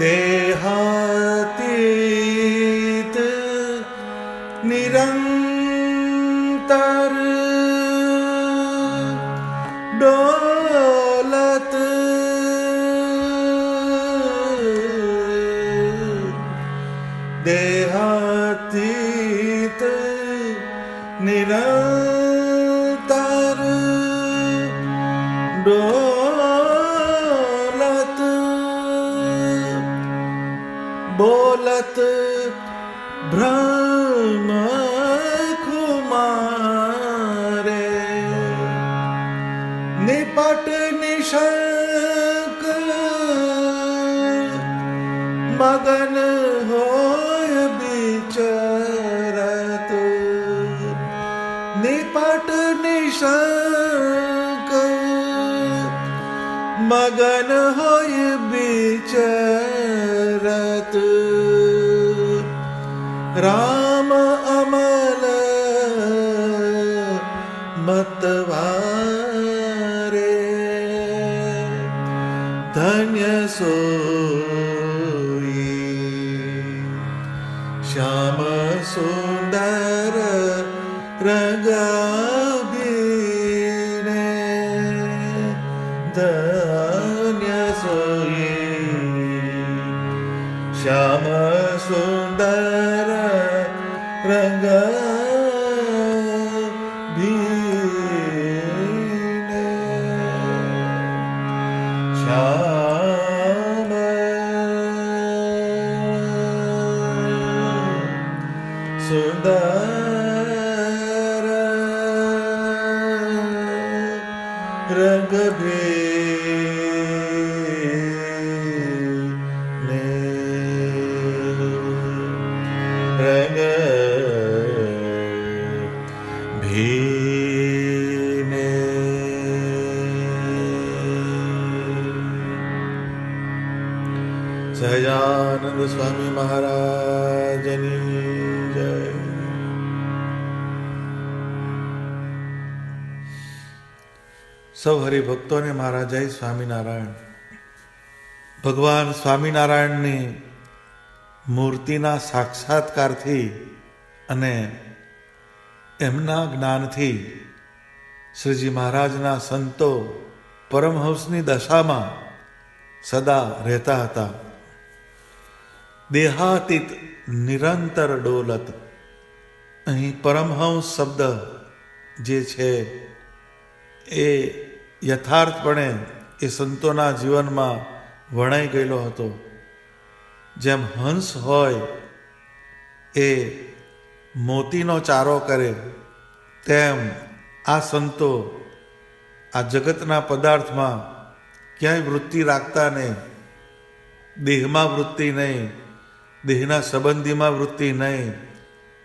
देहातीत निरंतर डोलत देहातीत निरंतर डोलत बोलत ब्रह्म कुमारे निपट निशंक मगन होय विचरत निपट निशंक मगन होय विचरत राम अमल मतवारे धन्य सोई श्याम सुंदर रंगाभिने धन्य सोई श्याम सुंदर रंगाभिने श्याम सुंदर रंगभीने रंगभीने સહજાનંદ સ્વામી મહારાજની જય. સૌ હરિભક્તોને મારા જય સ્વામિનારાયણ. ભગવાન સ્વામિનારાયણની મૂર્તિના સાક્ષાત્કારથી અને એમના જ્ઞાનથી શ્રીજી મહારાજના સંતો પરમહંસની દશામાં સદા રહેતા હતા. દેહાતીત નિરંતર ડોલત. અહીં પરમહંસ શબ્દ જે છે એ યથાર્થપણે એ સંતોના જીવનમાં વણાઈ ગયેલો હતો. જેમ હંસ હોય એ મોતીનો ચારો કરે તેમ આ સંતો આ જગતના પદાર્થમાં ક્યાંય વૃત્તિ રાખતા નહીં. દેહમાં વૃત્તિ નહીં, દેહના સંબંધીમાં વૃત્તિ નહીં,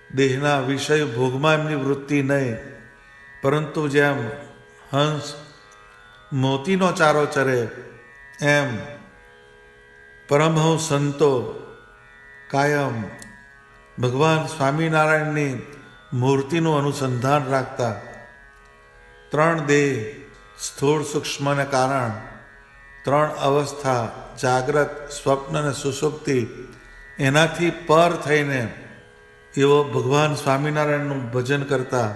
દેહના વિષય ભોગમાં એમની વૃત્તિ નહીં, પરંતુ જેમ હંસ મોતીનો ચારો ચરે એમ પરમહંસ સંતો કાયમ ભગવાન સ્વામિનારાયણની મૂર્તિનું અનુસંધાન રાખતા. ત્રણ દેહ, સ્થૂળ સૂક્ષ્મ અને કારણ, ત્રણ અવસ્થા જાગ્રત, સ્વપ્ન અને સુષુપ્તિ, એનાથી પર થઈને એવો ભગવાન સ્વામિનારાયણનું ભજન કરતા.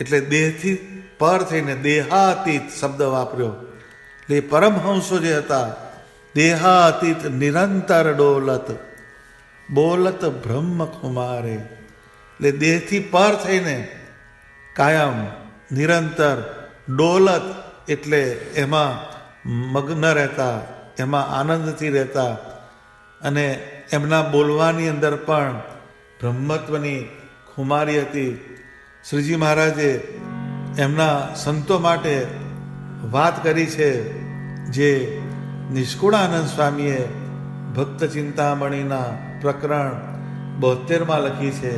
એટલે દેહથી પર થઈને દેહાતીત શબ્દ વાપર્યો. એટલે પરમહંસો જે હતા દેહાતીત નિરંતર ડોલત બોલત બ્રહ્મ કુમારે. એટલે દેહથી પર થઈને કાયમ નિરંતર ડોલત એટલે એમાં મગ્ન રહેતા, એમાં આનંદથી રહેતા અને એમના બોલવાની અંદર પણ બ્રહ્મત્વની ખુમારી હતી. શ્રીજી મહારાજે એમના સંતો માટે વાત કરી છે જે નિષ્કુળાનંદ સ્વામીએ ભક્ત ચિંતામણીના પ્રકરણ 72માં લખી છે.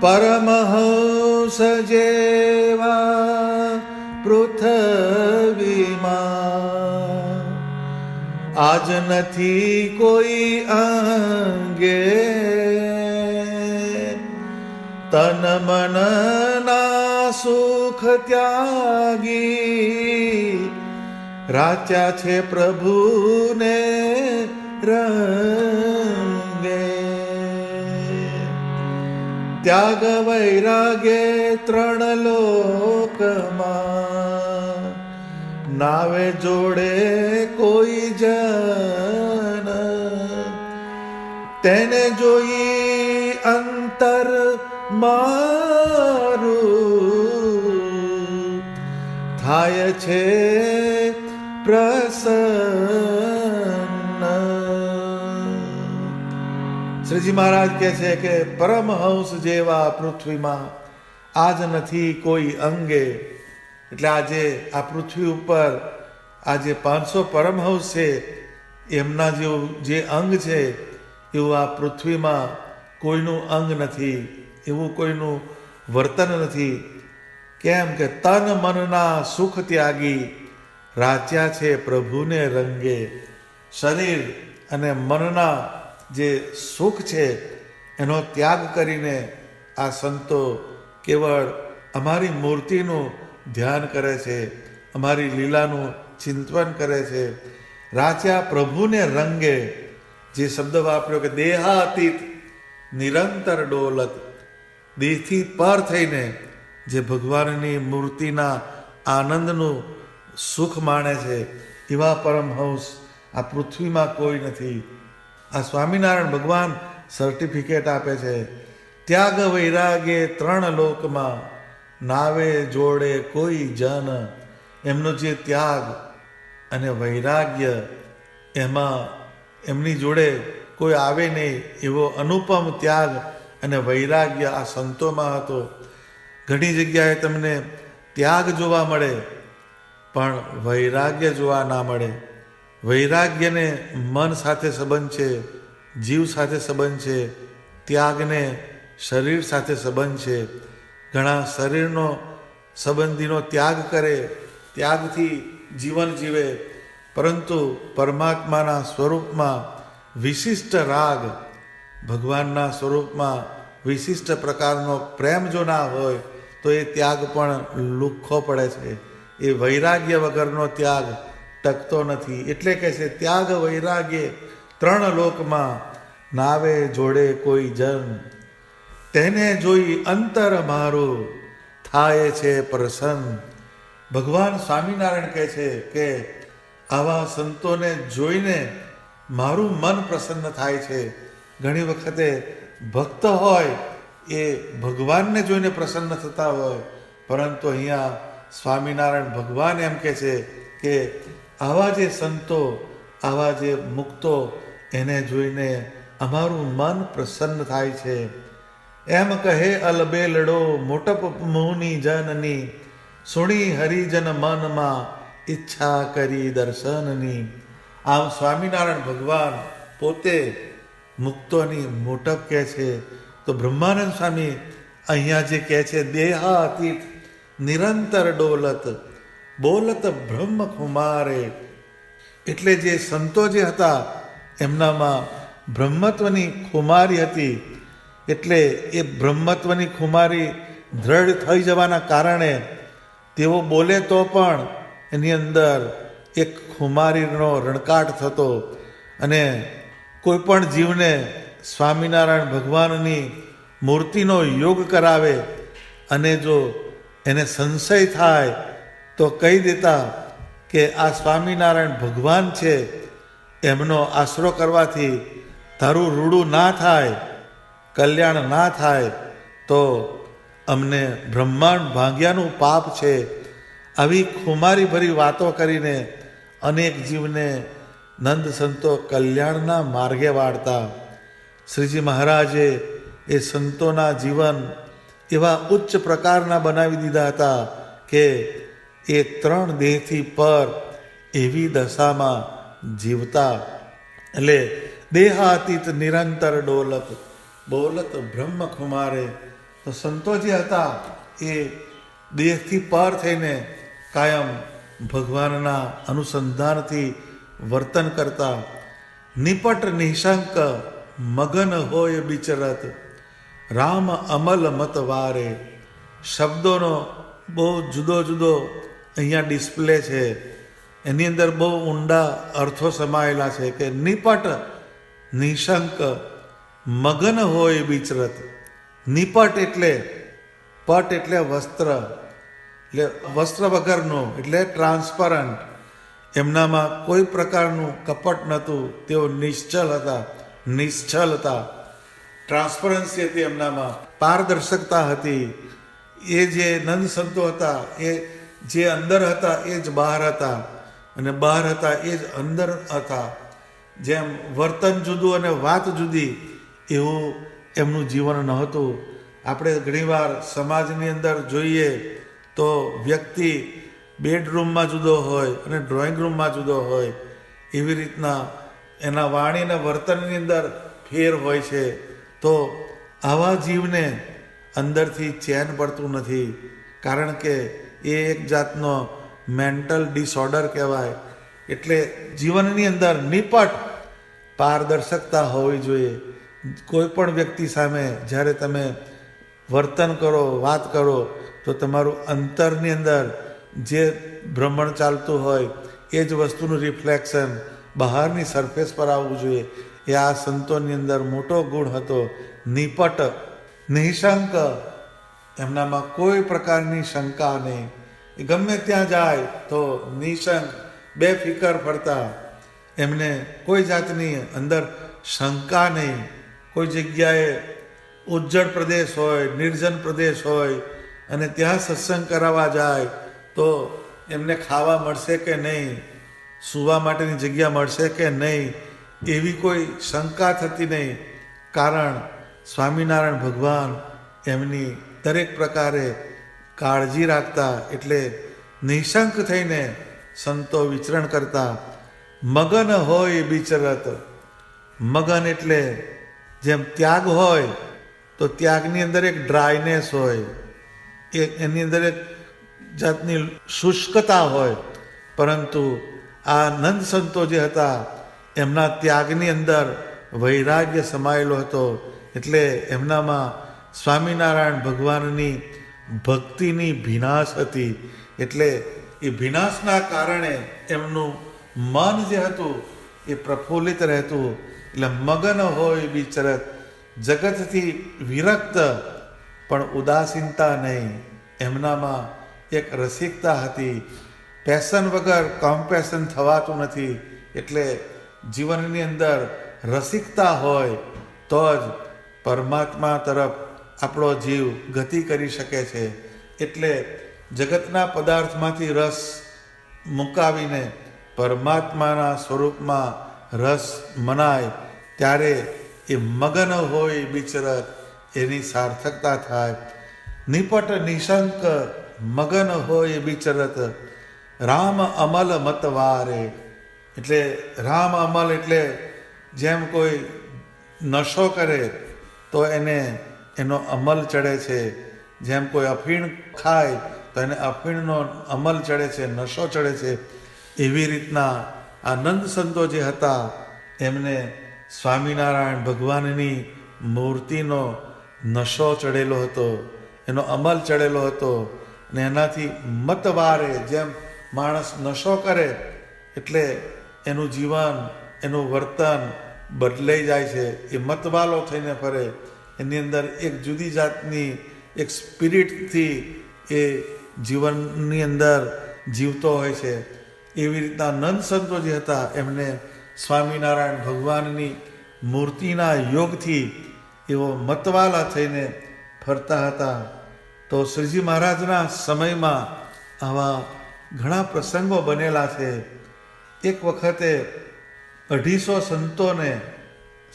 પરમહંસ જેવા પૃથ્વીમાં આજ નથી કોઈ અંગે, તન મનના સુખ ત્યાગી રાચ્યા છે પ્રભુને રંગે. ત્યાગ વૈરાગે ત્રણ લોકમાં, નાવે જોડે કોઈ જન. તેને જોઈ અંતર મારું, થાય છે પ્રસન્ન. શ્રીજી મહારાજ કહે છે કે પરમહંસ જેવા પૃથ્વીમાં આજ નથી કોઈ અંગે. એટલે આજે આ પૃથ્વી ઉપર આ જે 500 પરમહંસ છે એમના જેવું જે અંગ છે એવું આ પૃથ્વીમાં કોઈનું અંગ નથી, એવું કોઈનું વર્તન નથી. કેમ કે તન મનના સુખ ત્યાગી, રાચ્યા છે પ્રભુને રંગે. શરીર અને મનના જે સુખ છે એનો ત્યાગ કરીને આ સંતો કેવળ અમારી મૂર્તિનું ધ્યાન કરે છે, અમારી લીલાનું ચિંતન કરે છે. રાચ્યા પ્રભુને રંગે, જે શબ્દ વાપર્યો કે દેહાતીત નિરંતર ડોલત, દેહથી પર થઈને જે ભગવાનની મૂર્તિના આનંદનું સુખ માણે છે એવા પરમહંસ આ પૃથ્વીમાં કોઈ નથી. આ સ્વામિનારાયણ ભગવાન સર્ટિફિકેટ આપે છે. ત્યાગ વૈરાગે ત્રણ લોકમાં, નાવે જોડે કોઈ જન. એમનો જે ત્યાગ અને વૈરાગ્ય, એમાં એમની જોડે કોઈ આવે નહીં એવો અનુપમ ત્યાગ અને વૈરાગ્ય આ સંતોમાં હતો. ઘણી જગ્યાએ તમને ત્યાગ જોવા મળે પણ વૈરાગ્ય જોવા ના મળે. વૈરાગ્યને મન સાથે સંબંધ છે, જીવ સાથે સંબંધ છે. ત્યાગને શરીર સાથે સંબંધ છે. ઘણા શરીરનો સંબંધીનો ત્યાગ કરે, ત્યાગથી જીવન જીવે, પરંતુ પરમાત્માના સ્વરૂપમાં વિશિષ્ટ રાગ, ભગવાનના સ્વરૂપમાં વિશિષ્ટ પ્રકારનો પ્રેમ જો ના હોય તો એ ત્યાગ પણ લુખ્ખો પડે છે. એ વૈરાગ્ય વગરનો ત્યાગ ટકતો નથી. એટલે કે છે ત્યાગ વૈરાગ્ય ત્રણ લોકમાં, નાવે જોડે કોઈ જન. તેને જોઈ અંતર મારું, થાય છે પ્રસન્ન. ભગવાન સ્વામિનારાયણ કહે છે કે આવા સંતોને જોઈને મારું મન પ્રસન્ન થાય છે. ઘણી વખતે ભક્ત હોય એ ભગવાનને જોઈને પ્રસન્ન થતા હોય, પરંતુ અહીંયા સ્વામિનારાયણ ભગવાન એમ કહે છે કે આવા જે સંતો, આવા જે મુક્તો, એને જોઈને અમારું મન પ્રસન્ન થાય છે. એમ કહે અલબેલડો મોટપ મુની જનની, સુણી હરિજન મનમાં ઈચ્છા કરી દર્શનની. આમ સ્વામિનારાયણ ભગવાન પોતે મુક્તોની મોટપ કહે છે, તો બ્રહ્માનંદ સ્વામી અહીંયા જે કહે છે દેહાતીત નિરંતર ડોલત, બોલત બ્રહ્મ કુમારે. એટલે જે સંતો જે હતા એમનામાં બ્રહ્મત્વની ખુમારી હતી. એટલે એ બ્રહ્મત્વની ખુમારી દ્રઢ થઈ જવાના કારણે તેઓ બોલે તો પણ એની અંદર એક ખુમારીનો રણકાટ થતો. અને કોઈ પણ જીવને સ્વામિનારાયણ ભગવાનની મૂર્તિનો યોગ કરાવે અને જો એને સંશય થાય તો કહી દેતા કે આ સ્વામિનારાયણ ભગવાન છે, એમનો આશરો કરવાથી તારું રૂડું ના થાય, કલ્યાણ ના થાય, તો અમને બ્રહ્માંડ ભાંગ્યાનું પાપ છે. આવી ખુમારી ભરી વાતો કરીને અનેક જીવને નંદ સંતો કલ્યાણના માર્ગે વાળતા. શ્રીજી મહારાજે એ સંતોના જીવન એવા ઉચ્ચ પ્રકારના બનાવી દીધા હતા કે એ ત્રણ દેહથી પર એવી દશામાં જીવતા. એટલે દેહાતીત નિરંતર ડોલત, બોલત બ્રહ્મ કુમારે. તો સંતો જે હતા એ દેહથી પર થઈને કાયમ ભગવાનના અનુસંધાનથી વર્તન કરતા. નિપટ નિશંક મગન હોય બિચરત, રામ અમલ મત વારે. શબ્દોનો બહુ જુદો જુદો અહીંયા ડિસ્પ્લે છે. એની અંદર બહુ ઊંડા અર્થો સમાયેલા છે કે નિપટ નિશંક મગન હોય વિચરત. નિપટ એટલે પટ એટલે વસ્ત્ર, એટલે વસ્ત્ર વગરનું, એટલે ટ્રાન્સપરન્ટ. એમનામાં કોઈ પ્રકારનું કપટ નહોતું. તેઓ નિશ્ચલ હતા, નિશ્ચલ હતા. ટ્રાન્સપરન્સી હતી એમનામાં, પારદર્શકતા હતી. એ જે નંદ સંતો હતા એ જે અંદર હતા એ જ બહાર હતા, અને બહાર હતા એ જ અંદર હતા. જેમ વર્તન જુદું અને વાત જુદી, એવું એમનું જીવન નહોતું. આપણે ઘણીવાર સમાજની અંદર જોઈએ તો વ્યક્તિ બેડરૂમમાં જુદો હોય અને ડ્રોઈંગ રૂમમાં જુદો હોય. એવી રીતના એના વાણી અને વર્તનની અંદર ફેર હોય છે. તો આવા જીવને અંદરથી ચેન પડતું નથી, કારણ કે એ એક જાતનો મેન્ટલ ડિસઓર્ડર કહેવાય. એટલે જીવનની અંદર નિપટ પારદર્શકતા હોવી જોઈએ. કોઈ પણ વ્યક્તિ સામે જ્યારે તમે વર્તન કરો, વાત કરો, તો તમારું અંતરની અંદર જે ભ્રમણ ચાલતું હોય એ જ વસ્તુનું રિફ્લેક્શન બહારની સરફેસ પર આવવું જોઈએ. એ આ સંતોની અંદર મોટો ગુણ હતો. નિપટ નિશંક, એમનામાં કોઈ પ્રકારની શંકા નહીં. એ ગમે ત્યાં જાય તો નિશંક, બેફિકર ફરતા. એમને કોઈ જાતની અંદર શંકા નહીં. કોઈ જગ્યાએ ઉજ્જડ પ્રદેશ હોય, નિર્જન પ્રદેશ હોય અને ત્યાં સત્સંગ કરાવવા જાય તો એમને ખાવા મળશે કે નહીં, સૂવા માટેની જગ્યા મળશે કે નહીં, એવી કોઈ શંકા થતી નહીં. કારણ સ્વામિનારાયણ ભગવાન એમની દરેક પ્રકારે કાળજી રાખતા. એટલે નિશંક થઈને સંતો વિચરણ કરતા. મગન હોય વિચરત. મગન એટલે જેમ ત્યાગ હોય તો ત્યાગની અંદર એક ડ્રાયનેસ હોય, એની અંદર એક જાતની શુષ્કતા હોય. પરંતુ આ નંદ સંતો જે હતા એમના ત્યાગની અંદર વૈરાગ્ય સમાયેલો હતો. એટલે એમનામાં સ્વામિનારાયણ ભગવાનની ભક્તિની ભીનાશ હતી. એટલે એ ભીનાશના કારણે એમનું મન જે હતું એ પ્રફુલ્લિત રહેતું. એટલે મગન હોય વિચરત, જગતથી વિરક્ત પણ ઉદાસીનતા નહીં. એમનામાં એક રસિકતા હતી. પેશન વગર કોમ્પેશન થવાતું નથી. એટલે જીવનની અંદર રસિકતા હોય તો જ પરમાત્મા તરફ આપણો જીવ ગતિ કરી શકે છે. એટલે જગતના પદાર્થમાંથી રસ મુકાવીને પરમાત્માના સ્વરૂપમાં રસ મનાય ત્યારે એ મગન હોય વિચરત, એની સાર્થકતા થાય. નિપટ નિશંક મગન હોય વિચરત, રામ અમલ મતવારે. એટલે રામ અમલ એટલે જેમ કોઈ નશો કરે તો એને એનો અમલ ચડે છે. જેમ કોઈ અફીણ ખાય તો એને અફીણનો અમલ ચડે છે, નશો ચડે છે. એવી રીતના આનંદ સંતો જે હતા એમને સ્વામિનારાયણ ભગવાનની મૂર્તિનો નશો ચડેલો હતો, એનો અમલ ચડેલો હતો. ને એનાથી મતવારે, જેમ માણસ નશો કરે એટલે એનું જીવન, એનું વર્તન બદલાઈ જાય છે. એ મતવાલો થઈને ફરે. એની અંદર એક જુદી જાતની એક સ્પિરિટથી એ જીવનની અંદર જીવતો હોય છે. એવી રીતના નંદ સંતો જે હતા એમને સ્વામિનારાયણ ભગવાનની મૂર્તિના યોગથી એવો મતવાલા થઈને ફરતા હતા. તો શ્રીજી મહારાજના સમયમાં આવા ઘણા પ્રસંગો બનેલા છે. એક વખતે 250 સંતોને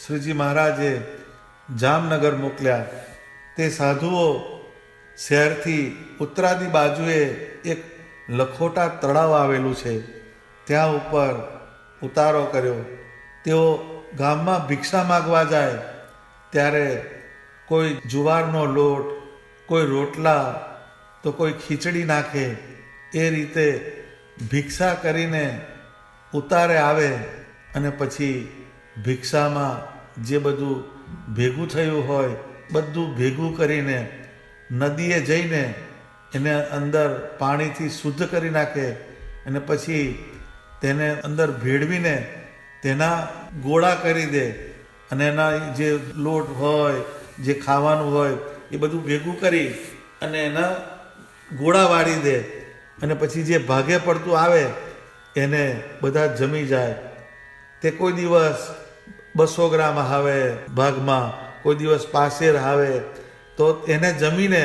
શ્રીજી મહારાજે જામનગર મોકલ્યા. તે સાધુઓ શહેરથી ઉત્તરાદી બાજુએ એક લખોટા તળાવ આવેલું છે, ત્યાં ઉપર ઉતારો કર્યો. તેઓ ગામમાં ભિક્ષા માગવા જાય ત્યારે કોઈ જુવારનો લોટ, કોઈ રોટલા તો કોઈ ખીચડી નાખે. એ રીતે ભિક્ષા કરીને ઉતારે આવે અને પછી ભિક્ષામાં જે બધું ભેગું થયું હોય બધું ભેગું કરીને નદીએ જઈને એને અંદર પાણીથી શુદ્ધ કરી નાખે અને પછી તેને અંદર ભેળવીને તેના ગોળા કરી દે અને એના જે લોટ હોય, જે ખાવાનું હોય એ બધું ભેગું કરી અને એના ગોળા વાળી દે અને પછી જે ભાગે પડતું આવે એને બધા જમી જાય. તે કોઈ દિવસ 200 ગ્રામ આવે ભાગમાં, કોઈ દિવસ પાસેર આવે, તો એને જમીને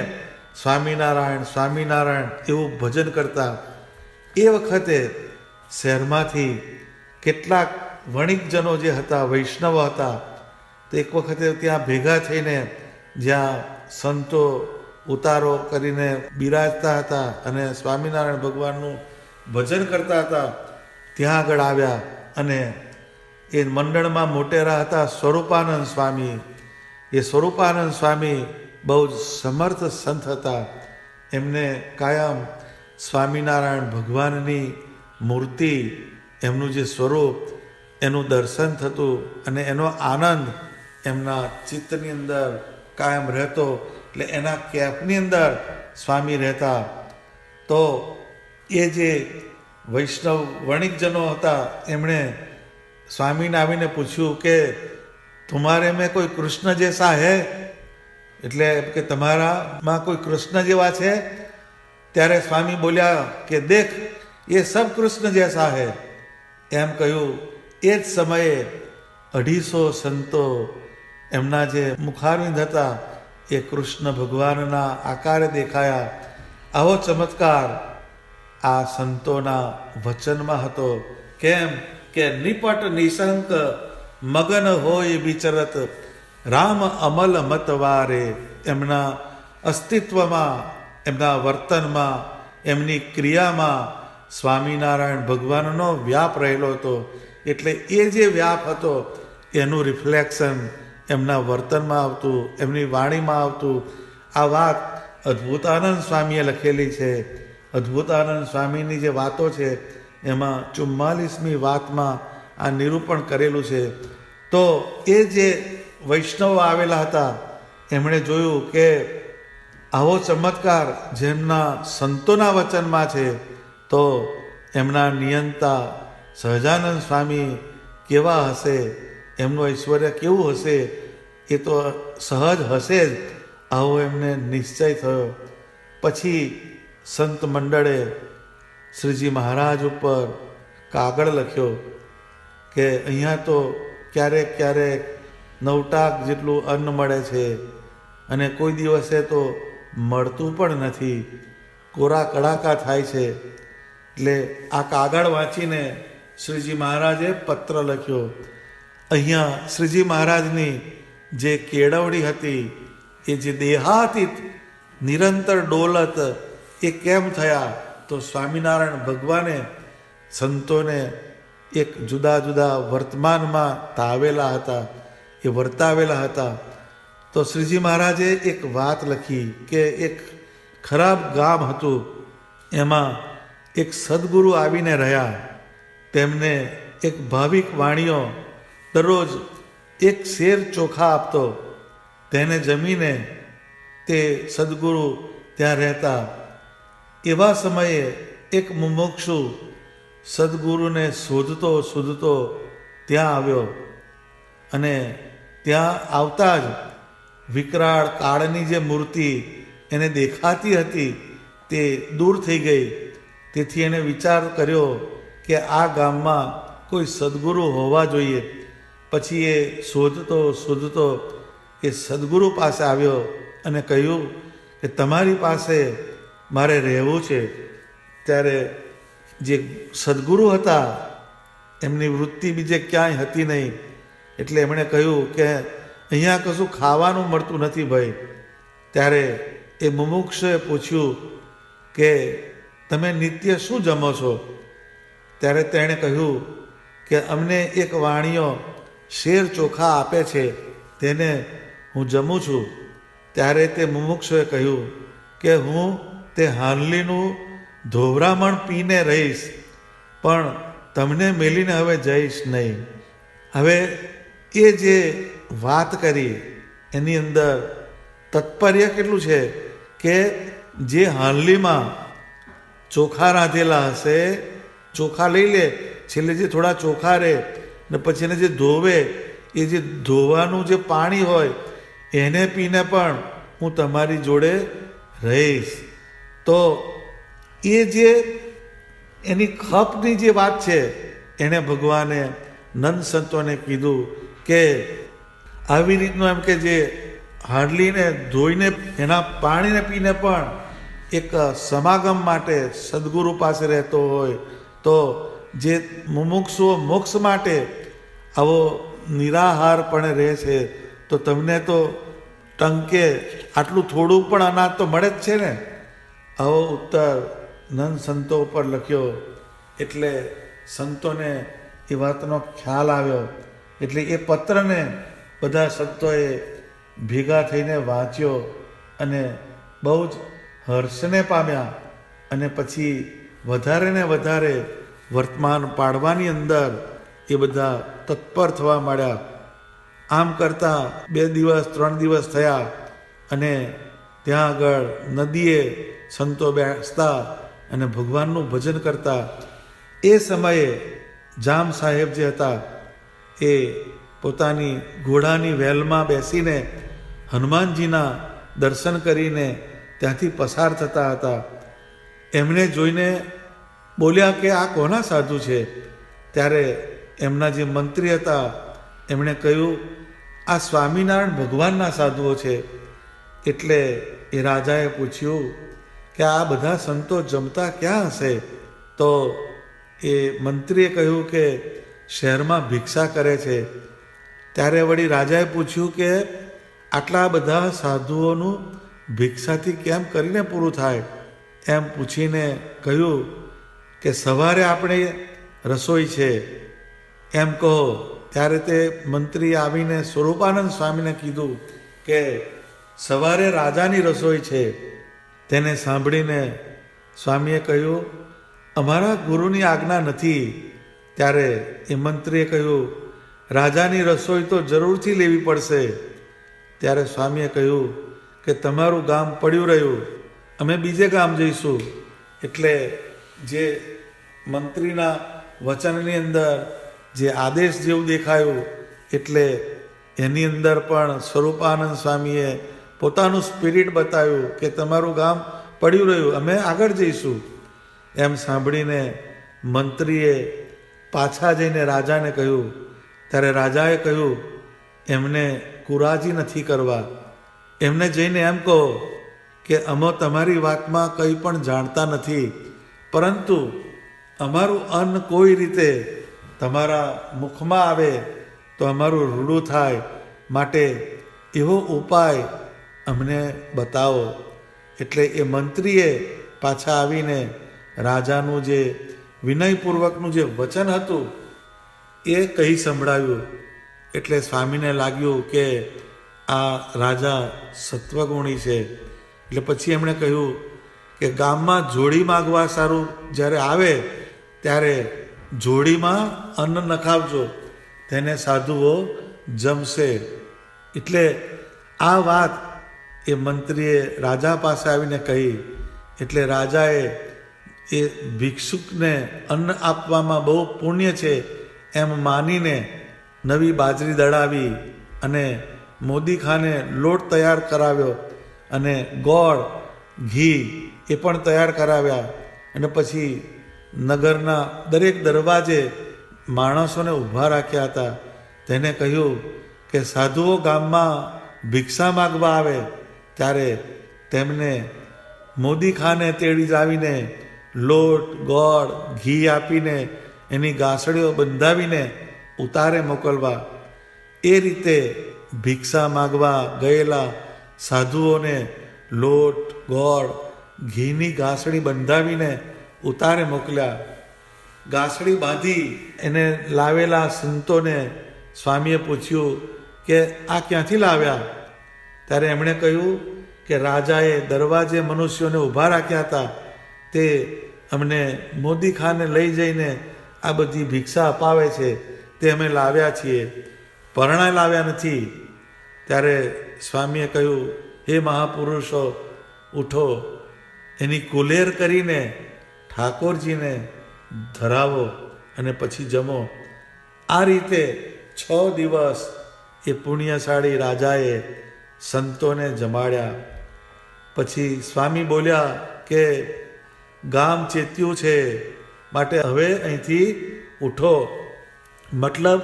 સ્વામિનારાયણ સ્વામિનારાયણ એવું ભજન કરતા. એ વખતે શહેરમાંથી કેટલાક વણિકજનો જે હતા, વૈષ્ણવ હતા, તો એક વખતે ત્યાં ભેગા થઈને જ્યાં સંતો ઉતારો કરીને બિરાજતા હતા અને સ્વામિનારાયણ ભગવાનનું ભજન કરતા હતા, ત્યાં આગળ આવ્યા. અને એ મંડળમાં મોટેરા હતા સ્વરૂપાનંદ સ્વામી. એ સ્વરૂપાનંદ સ્વામી બહુ જ સમર્થ સંત હતા. એમને કાયમ સ્વામિનારાયણ ભગવાનની મૂર્તિ, એમનું જે સ્વરૂપ, એનું દર્શન થતું અને એનો આનંદ એમના ચિત્તની અંદર કાયમ રહેતો. એટલે એના કેફની અંદર સ્વામી રહેતા. તો એ જે વૈષ્ણવ વણિકજનો હતા એમણે સ્વામીને આવીને પૂછ્યું કે તુમ્હારે મેં કોઈ કૃષ્ણ જેસા હે, એટલે કે તમારામાં કોઈ કૃષ્ણ જેવા છે? ત્યારે સ્વામી બોલ્યા કે દેખ એ સબ કૃષ્ણ જેસા હે. એમ કહ્યું. એ જ સમયે 250 સંતો એમના જે મુખારવિંદ હતા એ કૃષ્ણ ભગવાનના આકારે દેખાયા. આવો ચમત્કાર આ સંતોના વચનમાં હતો. કેમ કે નિપટ નિશંક મગન હોય વિચરત રામ અમલ મતવારે. એમના અસ્તિત્વમાં, એમના વર્તનમાં, એમની ક્રિયામાં સ્વામિનારાયણ ભગવાનનો વ્યાપ રહેલો હતો. એટલે એ જે વ્યાપ હતો એનું રિફ્લેક્શન એમના વર્તનમાં આવતું, એમની વાણીમાં આવતું. આ વાત અદ્ભુતાનંદ સ્વામીએ લખેલી છે. અદ્ભુતાનંદ સ્વામીની જે વાતો છે એમાં 44મી વાતમાં આ નિરૂપણ કરેલું છે. તો એ જે વૈષ્ણવો આવેલા હતા એમણે જોયું કે આવો ચમત્કાર જેમના સંતોના વચનમાં છે, તો એમના નિયંતા સહજાનંદ સ્વામી કેવા હશે, એમનું ઐશ્વર્ય કેવું હશે, એ તો સહજ હશે જ. આવો એમને નિશ્ચય થયો. પછી સંત મંડળે શ્રીજી મહારાજ ઉપર કાગળ લખ્યો કે અહીંયા તો ક્યારેક ક્યારેક 9 જેટલું અન્ન મળે છે અને કોઈ દિવસે તો મળતું પણ નથી, કોરા કડાકા થાય છે. એટલે આ કાગળ વાંચીને શ્રીજી મહારાજે પત્ર લખ્યો. અહીંયા શ્રીજી મહારાજની જે કેળવણી હતી, એ જે દેહાતીત નિરંતર ડોલત, એ કેમ થયા? તો સ્વામિનારાયણ ભગવાને સંતોને એક જુદા જુદા વર્તમાનમાં તાવેલા હતા, એ વર્તાવેલા હતા. તો શ્રીજી મહારાજે એક વાત લખી કે એક ખરાબ ગામ હતું, એમાં એક સદગુરુ આવીને રહ્યા. તેમને એક ભાવિક વાણીઓ દરરોજ એક શેર ચોખા આપતો. તેને જમીને તે સદગુરુ ત્યાં રહેતા. એવા સમયે એક મુમુક્ષુ સદગુરુને શોધતો ત્યાં આવ્યો અને ત્યાં આવતા જ વિકરાળ કાળની જે મૂર્તિ એને દેખાતી હતી તે દૂર થઈ ગઈ. તેથી એણે વિચાર કર્યો કે આ ગામમાં કોઈ સદગુરુ હોવા જોઈએ. પછી એ શોધતો એ સદગુરુ પાસે આવ્યો અને કહ્યું કે તમારી પાસે મારે રહેવું છે. ત્યારે જે સદગુરુ હતા એમની વૃત્તિ બીજે ક્યાંય હતી નહીં. એટલે એમણે કહ્યું કે અહીંયા કશું ખાવાનું મળતું નથી ભાઈ. ત્યારે એ મુમુક્ષુએ પૂછ્યું કે તમે નિત્ય શું જમો છો? ત્યારે તેણે કહ્યું કે અમને એક વાણીઓ શેર ચોખા આપે છે, તેને હું જમું છું. ત્યારે તે મુમુક્ષુએ કહ્યું કે હું તે હાનલીનું ધોવરામણ પીને રહીશ, પણ તમને મેલીને હવે જઈશ નહીં. હવે એ જે વાત કરી એની અંદર તાત્પર્ય કેટલું છે કે જે હાનલીમાં ચોખા રાંધેલા હશે, ચોખા લઈ લે છેલ્લે જે થોડા ચોખ્ખા રહે ને પછી એને જે ધોવે, એ જે ધોવાનું જે પાણી હોય એને પીને પણ હું તમારી જોડે રહીશ. તો એ જે એની ખપની જે વાત છે એણે ભગવાને નંદ સંતોને કીધું કે આવી રીતનું એમ કે જે હાંડલીને ધોઈને એના પાણીને પીને પણ એક સમાગમ માટે સદગુરુ પાસે રહેતો હોય, તો જે મુમુક્ષુઓ મોક્ષ માટે આવો નિરાહારપણે રહે છે, તો તમને તો ટંકે આટલું થોડું પણ અનાજ તો મળે જ છે ને. આવો ઉત્તર નંદ સંતો ઉપર લખ્યો. એટલે સંતોને એ વાતનો ખ્યાલ આવ્યો. એટલે એ પત્રને બધા સંતોએ ભેગા થઈને વાંચ્યો અને બહુ જ હર્ષને પામ્યા. અને પછી વધારે ને વધારે વર્તમાન પાડવાની અંદર એ બધા તત્પર થવા માંડ્યા. આમ કરતાં 2 દિવસ 3 દિવસ થયા અને ત્યાં આગળ નદીએ સંતો બેસતા અને ભગવાનનું ભજન કરતા. એ સમયે જામ સાહેબ જે હતા એ પોતાની ઘોડાની વેલમાં બેસીને હનુમાનજીના દર્શન કરીને ત્યાંથી પસાર થતા હતા. એમને જોઈને બોલ્યા કે આ કોના સાધુ છે? ત્યારે એમના જે મંત્રી હતા એમણે કહ્યું આ સ્વામિનારાયણ ભગવાનના સાધુઓ છે. એટલે એ રાજાએ પૂછ્યું કે આ બધા સંતો જમતા ક્યાં હશે? તો એ મંત્રીએ કહ્યું કે શહેરમાં ભિક્ષા કરે છે. ત્યારે વળી રાજાએ પૂછ્યું કે આટલા બધા સાધુઓનું ભિક્ષાથી કેમ કરીને પૂરું થાય? એમ પૂછીને કહ્યું કે સવારે આપણે રસોઈ છે એમ કહો. ત્યારે તે મંત્રી આવીને સ્વરૂપાનંદ સ્વામીને કીધું કે સવારે રાજાની રસોઈ છે. તેને સાંભળીને સ્વામીએ કહ્યું અમારા ગુરુની આજ્ઞા નથી. ત્યારે એ મંત્રીએ કહ્યું રાજાની રસોઈ તો જરૂરથી લેવી પડશે. ત્યારે સ્વામીએ કહ્યું કે તમારું ગામ પડ્યું રહ્યું, અમે બીજે ગામ જઈશું. એટલે જે મંત્રીના વચનની અંદર જે આદેશ જેવું દેખાયું, એટલે એની અંદર પણ સ્વરૂપાનંદ સ્વામીએ પોતાનું સ્પિરિટ બતાવ્યું કે તમારું ગામ પડ્યું રહ્યું, અમે આગળ જઈશું. એમ સાંભળીને મંત્રીએ પાછા જઈને રાજાને કહ્યું. ત્યારે રાજાએ કહ્યું એમને કુરાજી નથી કરવા. એમને જઈને એમ કહો કે અમે તમારી વાતમાં કંઈ પણ જાણતા નથી, પરંતુ અમારું અન્ન કોઈ રીતે તમારા મુખમાં આવે તો અમારું રૂડું થાય, માટે એવો ઉપાય અમને બતાવો. એટલે એ મંત્રીએ પાછા આવીને રાજાનું જે વિનયપૂર્વકનું જે વચન હતું એ કહી સંભળાવ્યું. એટલે સ્વામીને લાગ્યું કે આ રાજા સત્વગુણી છે. એટલે પછી એમણે કહ્યું કે ગામમાં જોડી માગવા સારું જ્યારે આવે ત્યારે જોડીમાં અન્ન નખાવજો, તેને સાધુઓ જમશે. એટલે આ વાત એ મંત્રીએ રાજા પાસે આવીને કહી. એટલે રાજાએ એ ભિક્ષુકને અન્ન આપવામાં બહુ પુણ્ય છે એમ માનીને નવી બાજરી દળાવી અને મોદીખાને લોટ તૈયાર કરાવ્યો અને ગોળ ઘી એ પણ તૈયાર કરાવ્યા. અને પછી નગરના દરેક દરવાજે માણસોને ઊભા રાખ્યા હતા. તેને કહ્યું કે સાધુઓ ગામમાં ભિક્ષા માગવા આવે ત્યારે તેમને મોદીખાને તેડી લાવીને લોટ ગોળ ઘી આપીને એની ગાંસડીઓ બંધાવીને ઉતારે મોકલવા. એ રીતે ભિક્ષા માગવા ગયેલા સાધુઓને લોટ ગોળ ઘીની ગાંસડી બંધાવીને ઉતારે મોકલ્યા. ગાંસડી બાંધી એને લાવેલા સંતોને સ્વામીએ પૂછ્યું કે આ ક્યાંથી લાવ્યા? ત્યારે એમણે કહ્યું કે રાજાએ દરવાજે મનુષ્યોને ઊભા રાખ્યા હતા, તે અમને મોદીખાને લઈ જઈને આ બધી ભિક્ષા અપાવે છે, તે અમે લાવ્યા છીએ, પરણાય લાવ્યા નથી. ત્યારે સ્વામીએ કહ્યું હે મહાપુરુષો ઉઠો, એની કુલેર કરીને ઠાકોરજીને ધરાવો. અને પછી જમો. આ રીતે 6 દિવસ એ પુણ્યશાળી રાજાએ સંતોને જમાડ્યા. પછી સ્વામી બોલ્યા કે ગામ ચેત્યું છે, માટે હવે અહીંથી ઉઠો. મતલબ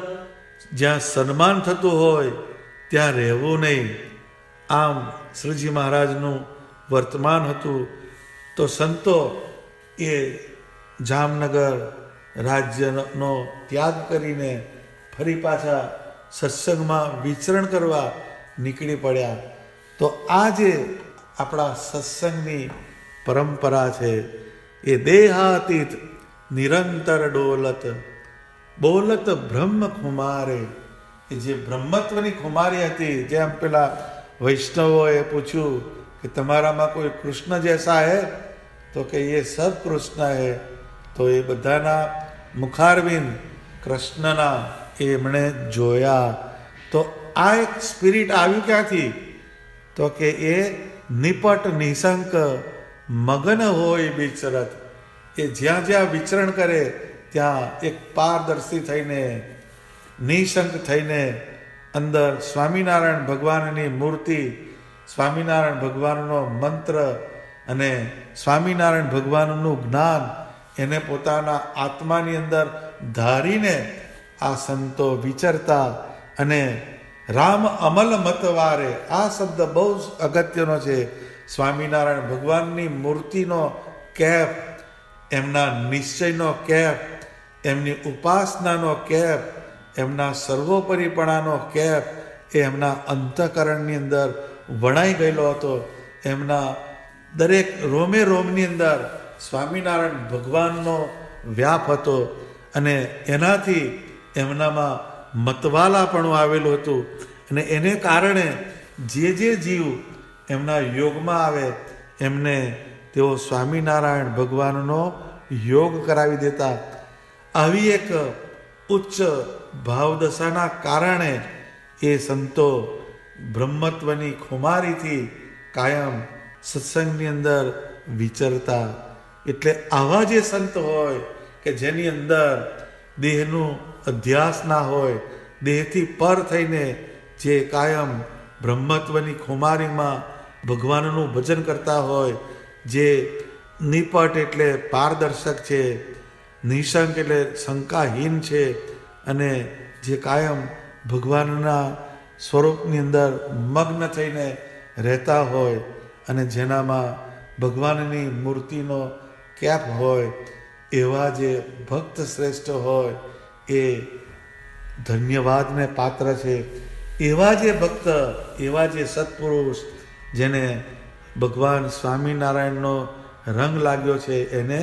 જ્યાં સન્માન થતું હોય ત્યાં રહેવું નહીં. આમ શ્રીજી મહારાજનું વર્તમાન હતું. તો સંતો એ જામનગર રાજ્યનો ત્યાગ કરીને ફરી પાછા સત્સંગમાં વિચરણ કરવા નીકળી પડ્યા. તો આ જે આપણા સત્સંગની પરંપરા છે એ દેહાતીત નિરંતર ડોલત બોલત બ્રહ્મ ખુમારે. એ જે બ્રહ્મત્વની ખુમારી હતી, જેમ પેલા વૈષ્ણવોએ પૂછ્યું કે તમારામાં કોઈ કૃષ્ણ જૈસા હૈ, તો કે એ સબ કૃષ્ણ હૈ. તો એ બધાના મુખારવિંદ કૃષ્ણના એમણે જોયા. તો આ એક સ્પિરિટ આવ્યું ક્યાંથી? તો કે એ નિપટ નિશંક મગન હોય વિચરત. એ જ્યાં જ્યાં વિચરણ કરે ત્યાં એક પારદર્શી થઈને નિશંક થઈને અંદર સ્વામિનારાયણ ભગવાનની મૂર્તિ, સ્વામિનારાયણ ભગવાનનો મંત્ર અને સ્વામિનારાયણ ભગવાનનું જ્ઞાન એને પોતાના આત્માની અંદર ધારીને આ સંતો વિચરતા. અને રામ અમલ મતવારે, આ શબ્દ બહુ જ અગત્યનો છે. સ્વામિનારાયણ ભગવાનની મૂર્તિનો કેફ, એમના નિશ્ચયનો કેફ, એમની ઉપાસનાનો કેફ, એમના સર્વોપરીપણાનો કેફ એ એમના અંતઃકરણની અંદર વણાઈ ગયેલો હતો. એમના દરેક રોમે રોમની અંદર સ્વામિનારાયણ ભગવાનનો વ્યાપ હતો. અને એનાથી એમનામાં મતવાલાપણું આવેલું હતું. અને એને કારણે જે જીવ એમના યોગમાં આવે એમને તેઓ સ્વામિનારાયણ ભગવાનનો યોગ કરાવી દેતા. આવી એક ઉચ્ચ ભાવદશાના કારણે એ સંતો બ્રહ્મત્વની ખુમારીથી કાયમ સત્સંગની અંદર વિચરતા. એટલે આવા જે સંત હોય કે જેની અંદર દેહનું અધ્યાસ ના હોય, દેહથી પર થઈને જે કાયમ બ્રહ્મત્વની ખુમારીમાં ભગવાનનું ભજન કરતા હોય, જે નિપટ એટલે પારદર્શક છે, નિશંક એટલે શંકાહીન છે, અને જે કાયમ ભગવાનના સ્વરૂપની અંદર મગ્ન થઈને રહેતા હોય અને જેનામાં ભગવાનની મૂર્તિનો કેપ હોય, એવા જે ભક્ત શ્રેષ્ઠ હોય એ ધન્યવાદને પાત્ર છે. એવા જે ભક્ત, એવા જે સત્પુરુષ જેને ભગવાન સ્વામિનારાયણનો રંગ લાગ્યો છે એને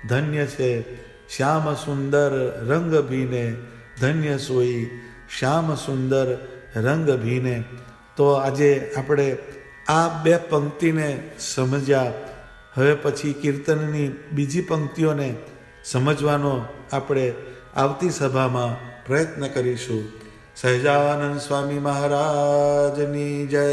ધન્ય છે. શ્યામ સુંદર રંગ ભીને ધન્ય સોઈ, શ્યામ સુંદર રંગ ભીને. તો આજે આપણે આ 2 પંક્તિને સમજ્યા. હવે પછી કીર્તનની બીજી પંક્તિઓને સમજવાનો આપણે આવતી સભામાં પ્રયત્ન કરીશું. સહજાનંદ સ્વામી મહારાજની જય.